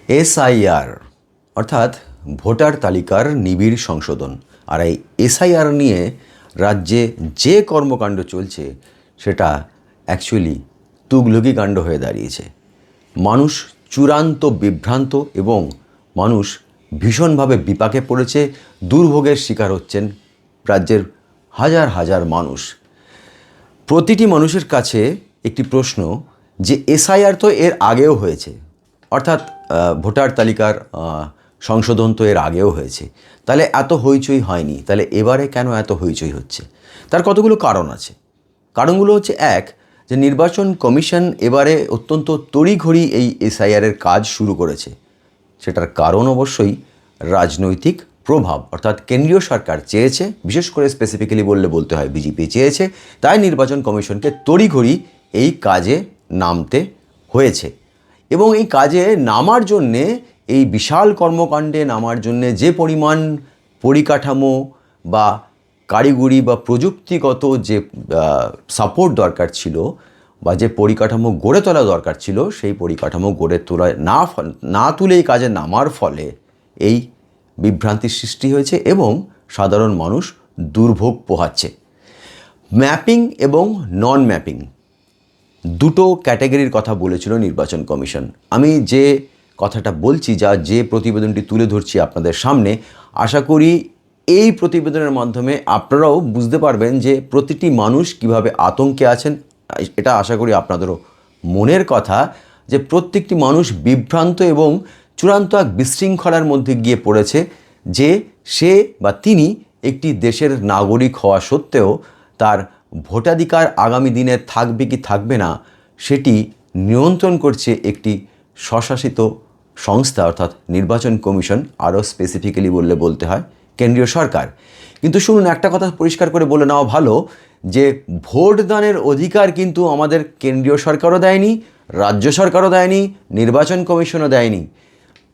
SIR অর্থাৎ voter তালিকার নিবিড় সংশোধন। আর এই এসআইআর নিয়ে রাজ্যে যে কর্মকাণ্ড চলছে সেটা অ্যাকচুয়ালি তুগলকি কাণ্ড হয়ে দাঁড়িয়েছে। মানুষ চূড়ান্ত বিভ্রান্ত এবং মানুষ ভীষণভাবে বিপাকে পড়েছে, দুর্ভোগের শিকার হচ্ছেন রাজ্যের হাজার হাজার মানুষ। প্রতিটি মানুষের কাছে একটি প্রশ্ন যে এসআইআর তো এর আগেও হয়েছে, অর্থাৎ ভোটার তালিকার সংশোধন তো এর আগেও হয়েছে, তাহলে এত হইচই হয়নি, তাহলে এবারে কেন এত হইচই হচ্ছে? তার কতগুলো কারণ আছে। কারণগুলো হচ্ছে, এক, যে নির্বাচন কমিশন এবারে অত্যন্ত তড়িঘড়ি এই এসআইআরের কাজ শুরু করেছে। সেটার কারণ অবশ্যই রাজনৈতিক প্রভাব, অর্থাৎ কেন্দ্রীয় সরকার চেয়েছে, বিশেষ করে স্পেসিফিক্যালি বলতে হয় বিজেপি চেয়েছে, তাই নির্বাচন কমিশনকে তড়িঘড়ি এই কাজে নামতে হয়েছে। এবং এই কাজে নামার জন্যে, এই বিশাল কর্মকাণ্ডে নামার জন্যে যে পরিমাণ পরিকাঠামো বা কারিগরি বা প্রযুক্তিগত যে সাপোর্ট দরকার ছিল বা যে পরিকাঠামো গড়ে তোলা দরকার ছিল, সেই পরিকাঠামো গড়ে তোলা না তুলে এই কাজে নামার ফলে এই বিভ্রান্তির সৃষ্টি হয়েছে এবং সাধারণ মানুষ দুর্ভোগ পোহাচ্ছে। ম্যাপিং এবং নন ম্যাপিং দুটো ক্যাটাগরির কথা বলেছিল নির্বাচন কমিশন। আমি যে কথাটা বলছি, যে প্রতিবেদনটি তুলে ধরছি আপনাদের সামনে, আশা করি এই প্রতিবেদনের মাধ্যমে আপনারাও বুঝতে পারবেন যে প্রতিটি মানুষ কিভাবে আতঙ্কে আছেন। এটা আশা করি আপনাদেরও মনের কথা যে প্রত্যেকটি মানুষ বিভ্রান্ত এবং চূড়ান্ত এক বিশৃঙ্খলার মধ্যে গিয়ে পড়েছে, যে সে বা তিনি একটি দেশের নাগরিক হওয়া সত্ত্বেও তার ভোটাধিকার আগামী দিনে থাকবে কি থাকবে না সেটি নিয়ন্ত্রণ করছে একটি স্বশাসিত সংস্থা, অর্থাৎ নির্বাচন কমিশন, আরও স্পেসিফিক্যালি বলতে হয় কেন্দ্রীয় সরকার। কিন্তু শুনুন, একটা কথা পরিষ্কার করে বলে নেওয়া ভালো যে ভোটদানের অধিকার কিন্তু আমাদের কেন্দ্রীয় সরকারও দেয়নি, রাজ্য সরকারও দেয়নি, নির্বাচন কমিশনও দেয়নি।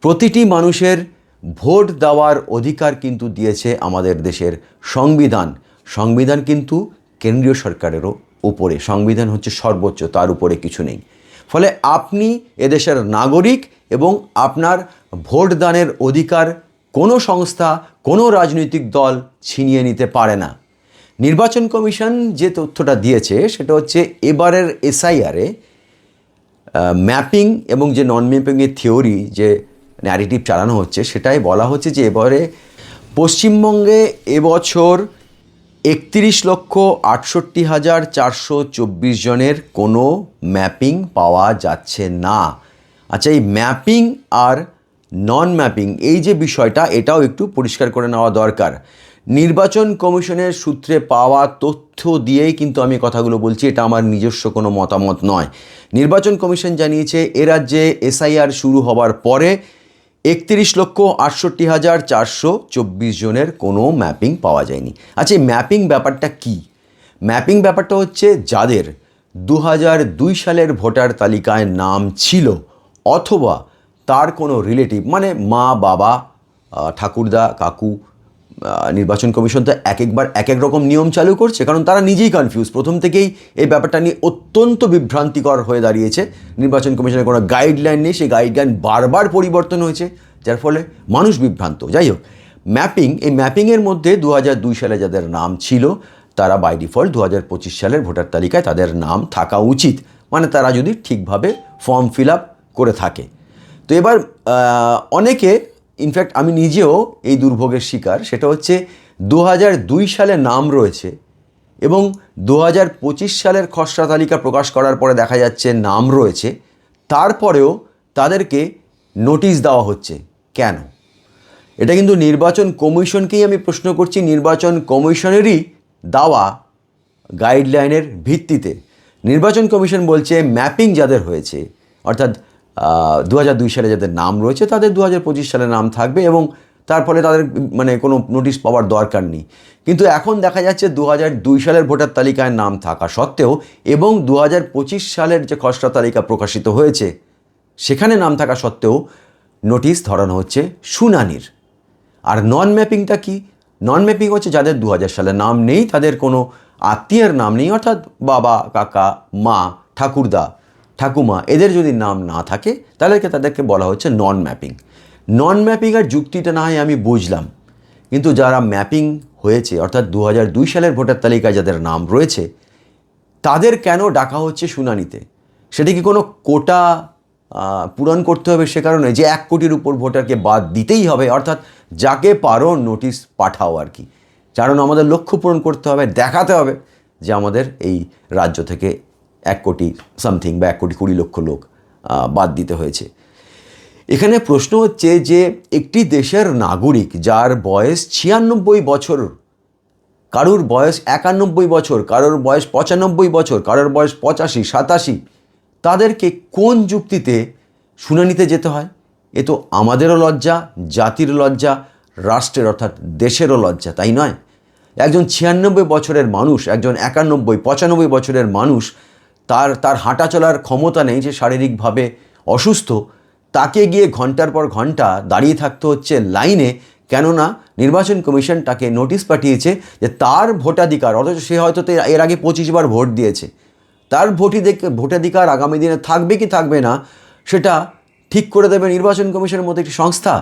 প্রতিটি মানুষের ভোট দেওয়ার অধিকার কিন্তু দিয়েছে আমাদের দেশের সংবিধান। সংবিধান কিন্তু কেন্দ্রীয় সরকারেরও উপরে, সংবিধান হচ্ছে সর্বোচ্চ, তার উপরে কিছু নেই। ফলে আপনি এদেশের নাগরিক এবং আপনার ভোটদানের অধিকার কোনো সংস্থা, কোনো রাজনৈতিক দল ছিনিয়ে নিতে পারে না। নির্বাচন কমিশন যে তথ্যটা দিয়েছে সেটা হচ্ছে এবারের এসআইআরে ম্যাপিং এবং যে নন ম্যাপিংয়ের থিওরি, যে ন্যারেটিভ চালানো হচ্ছে, সেটাই বলা হচ্ছে যে এবারে পশ্চিমবঙ্গে এবছর 31,68,424 জনের কোনো ম্যাপিং পাওয়া যাচ্ছে না। আচ্ছা, এই ম্যাপিং আর নন ম্যাপিং এই যে বিষয়টা, এটাও একটু পরিষ্কার করে নেওয়া দরকার। নির্বাচন কমিশনের সূত্রে পাওয়া তথ্য দিয়েই কিন্তু আমি কথাগুলো বলছি, এটা আমার নিজস্ব কোনো মতামত নয়। নির্বাচন কমিশন জানিয়েছে এ রাজ্যে এসআইআর শুরু হবার পরে 31,68,424 জনের কোনো ম্যাপিং পাওয়া যায়নি। আচ্ছা, এই ম্যাপিং ব্যাপারটা কি? ম্যাপিং ব্যাপারটা হচ্ছে যাদের 2002 সালের ভোটার তালিকায় নাম ছিল অথবা তার কোনো রিলেটিভ, মানে মা, বাবা, ঠাকুরদা, কাকু, নির্বাচন কমিশন তো একবার এক এক রকম নিয়ম চালু করছে, কারণ তারা নিজেই কনফিউজ। প্রথম থেকেই এই ব্যাপারটা নিয়ে অত্যন্ত বিভ্রান্তিকর হয়ে দাঁড়িয়েছে। নির্বাচন কমিশনের কোনো গাইডলাইন নেই, সেই গাইডলাইন বারবার পরিবর্তন হয়েছে, যার ফলে মানুষ বিভ্রান্ত। যাই হোক, ম্যাপিং, এই ম্যাপিংয়ের মধ্যে 2002 সালে যাদের নাম ছিল তারা বাই ডিফল্ট 2025 সালের ভোটার তালিকায় তাদের নাম থাকা উচিত, মানে তারা যদি ঠিকভাবে ফর্ম ফিল আপ করে থাকে। তো এবার অনেকে, ইনফ্যাক্ট আমি নিজেও এই দুর্ভোগের শিকার, সেটা হচ্ছে 2002 সালে নাম রয়েছে এবং 2025 সালের খসড়া তালিকা প্রকাশ করার পরে দেখা যাচ্ছে নাম রয়েছে, তারপরেও তাদেরকে নোটিশ দেওয়া হচ্ছে কেন? এটা কিন্তু নির্বাচন কমিশনকেই আমি প্রশ্ন করছি, নির্বাচন কমিশনেরই দেওয়া গাইডলাইনের ভিত্তিতে। নির্বাচন কমিশন বলছে ম্যাপিং যাদের হয়েছে, অর্থাৎ 2002 সালে যাদের নাম রয়েছে তাদের 2025 সালে নাম থাকবে এবং তার ফলে তাদের মানে কোনো নোটিশ পাওয়ার দরকার নেই। কিন্তু এখন দেখা যাচ্ছে 2002 সালের ভোটার তালিকায় নাম থাকা সত্ত্বেও এবং 2025 সালের যে খসড়া তালিকা প্রকাশিত হয়েছে সেখানে নাম থাকা সত্ত্বেও নোটিশ ধরানো হচ্ছে শুনানির। আর নন ম্যাপিংটা কি? নন ম্যাপিং হচ্ছে যাদের 2000 সালে নাম নেই, তাদের কোনো আত্মীয়ের নাম নেই, অর্থাৎ বাবা, কাকা, মা, ঠাকুরদা, ঠাকুমা এদের যদি নাম না থাকে তাহলে তাদেরকে বলা হচ্ছে নন ম্যাপিং। নন ম্যাপিংয়ের যুক্তিটা না হয় আমি বুঝলাম, কিন্তু যারা ম্যাপিং হয়েছে অর্থাৎ 2002 সালের ভোটার তালিকায় যাদের নাম রয়েছে তাদের কেন ডাকা হচ্ছে শুনানিতে? সেটা কি কোনো কোটা পূরণ করতে হবে সে কারণে যে 1 কোটির উপর ভোটারকে বাদ দিতেই হবে, অর্থাৎ যাকে পারো নোটিশ পাঠাও আর কি? কারণ আমাদের লক্ষ্য পূরণ করতে হবে, দেখাতে হবে যে আমাদের এই রাজ্য থেকে 1 কোটি সামথিং বা 1 কোটি 20 লক্ষ লোক বাদ দিতে হয়েছে। এখানে প্রশ্ন হচ্ছে যে একটি দেশের নাগরিক যার বয়স 96 বছর, কারোর বয়স 91 বছর, কারোর বয়স 95 বছর, কারোর বয়স 85, 87, তাদেরকে কোন যুক্তিতে শুনানিতে যেতে হয়? এ তো আমাদেরও লজ্জা, জাতির লজ্জা, রাষ্ট্রের অর্থাৎ দেশেরও লজ্জা, তাই নয়? একজন 96 বছরের মানুষ, একজন 91, 95 বছরের মানুষ, তার হাঁটা চলার ক্ষমতা নেই, যে শারীরিকভাবে অসুস্থ, তাকে গিয়ে ঘন্টার পর ঘন্টা দাঁড়িয়ে থাকতে হচ্ছে লাইনে, কেননা নির্বাচন কমিশন তাকে নোটিশ পাঠিয়েছে যে তার ভোটাধিকার, অথচ সে হয়তো এর আগে 25 বার ভোট দিয়েছে, তার ভোটাধিকার আগামী দিনে থাকবে কি থাকবে না সেটা ঠিক করে দেবে নির্বাচন কমিশনের মতো একটি সংস্থা।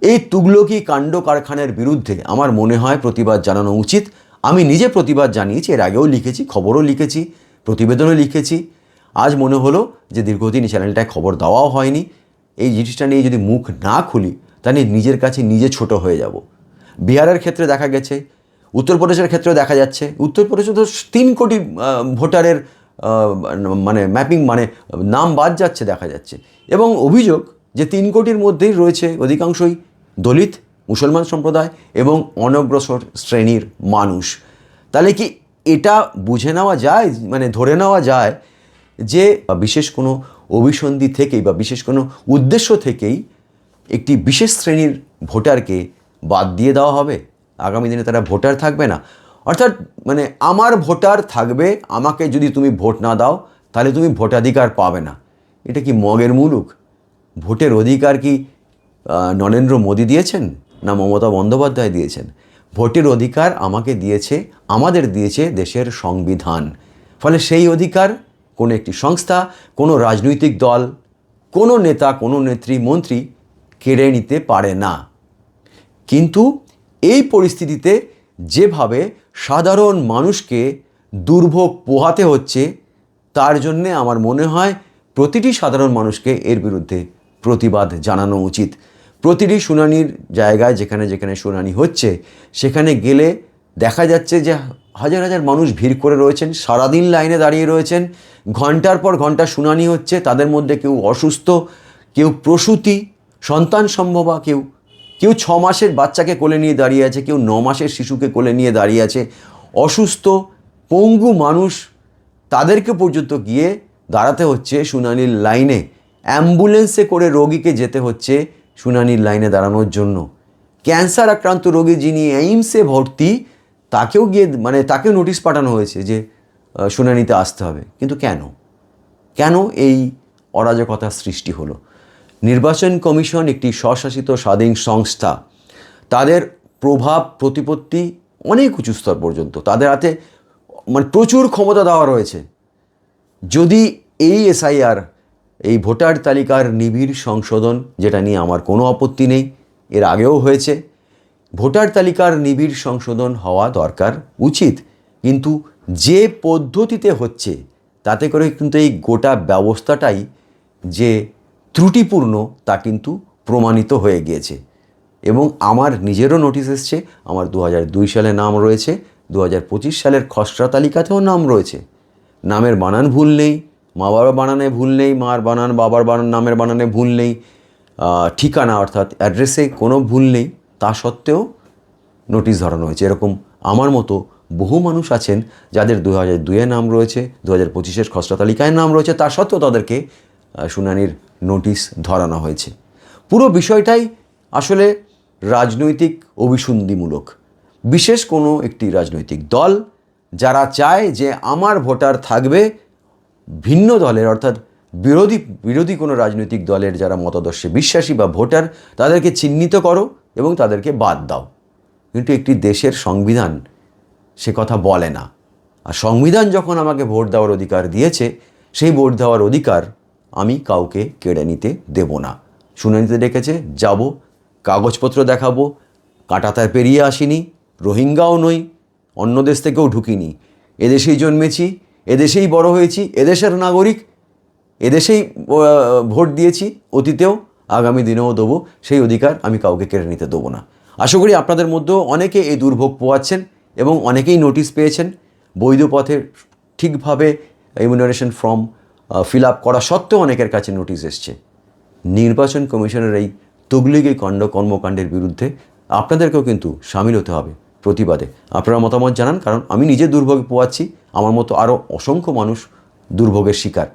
এই তুগলকি কাণ্ড কারখানার বিরুদ্ধে আমার মনে হয় প্রতিবাদ জানানো উচিত। আমি নিজে প্রতিবাদ জানিয়েছি, এর আগেও লিখেছি, খবরও লিখেছি, প্রতিবেদনও লিখেছি। আজ মনে হলো যে দীর্ঘদিন চ্যানেলটায় খবর দেওয়াও হয়নি, এই জিনিসটা নিয়ে যদি মুখ না খুলি তাহলে নিজের কাছে নিজে ছোট হয়ে যাব। বিহারের ক্ষেত্রে দেখা গেছে, উত্তরপ্রদেশের ক্ষেত্রেও দেখা যাচ্ছে, উত্তরপ্রদেশে তো 3 কোটি ভোটারের মানে ম্যাপিং মানে নাম বাদ যাচ্ছে দেখা যাচ্ছে, এবং অভিযোগ যে 3 কোটির মধ্যেই রয়েছে অধিকাংশই দলিত, মুসলমান সম্প্রদায় এবং অনগ্রসর শ্রেণীর মানুষ। তাহলে কি এটা বুঝে নেওয়া যায়, মানে ধরে নেওয়া যায় যে বিশেষ কোনো অভিসন্ধি থেকেই বা বিশেষ কোনো উদ্দেশ্য থেকেই একটি বিশেষ শ্রেণীর ভোটারকে বাদ দিয়ে দেওয়া হবে, আগামী দিনে তারা ভোটার থাকবে না? অর্থাৎ মানে আমার ভোটার থাকবে, আমাকে যদি তুমি ভোট না দাও তাহলে তুমি ভোটাধিকার পাবে না। এটা কি মগের মুলুক? ভোটের অধিকার কি নরেন্দ্র মোদী দিয়েছেন না মমতা বন্দ্যোপাধ্যায় দিয়েছেন? ভোটের অধিকার আমাকে দিয়েছে, আমাদের দিয়েছে দেশের সংবিধান। ফলে সেই অধিকার কোনো একটি সংস্থা, কোনো রাজনৈতিক দল, কোনো নেতা, কোনো নেত্রী, মন্ত্রী কেড়ে নিতে পারে না। কিন্তু এই পরিস্থিতিতে যেভাবে সাধারণ মানুষকে দুর্ভোগ পোহাতে হচ্ছে, তার জন্যে আমার মনে হয় প্রতিটি সাধারণ মানুষকে এর বিরুদ্ধে প্রতিবাদ জানানো উচিত। প্রতিটি শুনানির জায়গায় যেখানে যেখানে শুনানি হচ্ছে সেখানে গেলে দেখা যাচ্ছে যে হাজার হাজার মানুষ ভিড় করে রয়েছেন, সারাদিন লাইনে দাঁড়িয়ে রয়েছেন, ঘন্টার পর ঘন্টা শুনানি হচ্ছে। তাদের মধ্যে কেউ অসুস্থ, কেউ প্রসূতি, সন্তান সম্ভবা, কেউ 6 মাসের বাচ্চাকে কোলে নিয়ে দাঁড়িয়ে আছে, কেউ 9 মাসের শিশুকে কোলে নিয়ে দাঁড়িয়ে আছে। অসুস্থ পঙ্গু মানুষ, তাদেরকে পর্যন্ত গিয়ে দাঁড়াতে হচ্ছে শুনানির লাইনে। অ্যাম্বুলেন্সে করে রোগীকে যেতে হচ্ছে শুনানির লাইনে দাঁড়ানোর জন্য। ক্যান্সার আক্রান্ত রোগী যিনি এইমসে ভর্তি, তাকেও গিয়ে মানে তাকেও নোটিশ পাঠানো হয়েছে যে শুনানিতে আসতে হবে। কিন্তু কেন এই অরাজকতার সৃষ্টি হলো? নির্বাচন কমিশন একটি স্বশাসিত স্বাধীন সংস্থা, তাদের প্রভাব প্রতিপত্তি অনেক উঁচু স্তর পর্যন্ত, তাদের হাতে মানে প্রচুর ক্ষমতা দেওয়া রয়েছে। যদি এই এসআইআর, এই ভোটার তালিকার নিবিড় সংশোধন, যেটা নিয়ে আমার কোনো আপত্তি নেই, এর আগেও হয়েছে, ভোটার তালিকার নিবিড় সংশোধন হওয়া দরকার উচিত, কিন্তু যে পদ্ধতিতে হচ্ছে তাতে করে কিন্তু এই গোটা ব্যবস্থাটাই যে ত্রুটিপূর্ণ তা কিন্তু প্রমাণিত হয়ে গিয়েছে। এবং আমার নিজেরও নোটিশ এসছে, আমার 2002 সালে নাম রয়েছে, 2025 সালের খসড়া তালিকাতেও নাম রয়েছে। নামের বানান ভুল নেই, মা বাবার বানানে ভুল নেই, মার বানান, বাবার বানান, নামের বানানে ভুল নেই, ঠিকানা অর্থাৎ অ্যাড্রেসে কোনো ভুল নেই, তা সত্ত্বেও নোটিশ ধরানো হয়েছে। এরকম আমার মতো বহু মানুষ আছেন যাদের 2002-এ নাম রয়েছে, 2025-এর খসড়া তালিকায় নাম রয়েছে, তা সত্ত্বেও তাদেরকে শুনানির নোটিশ ধরানো হয়েছে। পুরো বিষয়টাই আসলে রাজনৈতিক অভিসন্ধিমূলক। বিশেষ কোনো একটি রাজনৈতিক দল যারা চায় যে আমার ভোটার থাকবে ভিন্ন দলের, অর্থাৎ বিরোধী কোনো রাজনৈতিক দলের যারা মতাদর্শে বিশ্বাসী বা ভোটার, তাদেরকে চিহ্নিত করো এবং তাদেরকে বাদ দাও। কিন্তু একটি দেশের সংবিধান সে কথা বলে না। আর সংবিধান যখন আমাকে ভোট দেওয়ার অধিকার দিয়েছে, সেই ভোট দেওয়ার অধিকার আমি কাউকে কেড়ে নিতে দেব না। শুনে নিতে ডেকেছে, যাব, কাগজপত্র দেখাবো, কাঁটাতার পেরিয়ে আসিনি, রোহিঙ্গাও নই, অন্য দেশ থেকেও ঢুকিনি, এদেশেই জন্মেছি, এদেশেই বড় হয়েছি, এদেশের নাগরিক, এদেশেই ভোট দিয়েছি, অতীতেও আগামী দিনেও দেবো, সেই অধিকার আমি কাউকে কেড়ে নিতে দেবো না। আশা করি আপনাদের মধ্যেও অনেকে এই দুর্ভোগ পোয়াচ্ছেন এবং অনেকেই নোটিশ পেয়েছেন। বৈধ পথে ঠিকভাবে ইমিউনারেশন ফর্ম ফিল আপ করা সত্ত্বেও অনেকের কাছে নোটিশ এসছে। নির্বাচন কমিশনের এই তবলিগি কর্মকাণ্ডের বিরুদ্ধে আপনাদেরকেও কিন্তু সামিল হতে হবে প্রতিবাদে। আপনারা মতামত জানান, কারণ আমি নিজে দুর্ভোগে পোয়াচ্ছি, আমার মতো আরও অসংখ্য মানুষ দুর্ভোগের শিকার।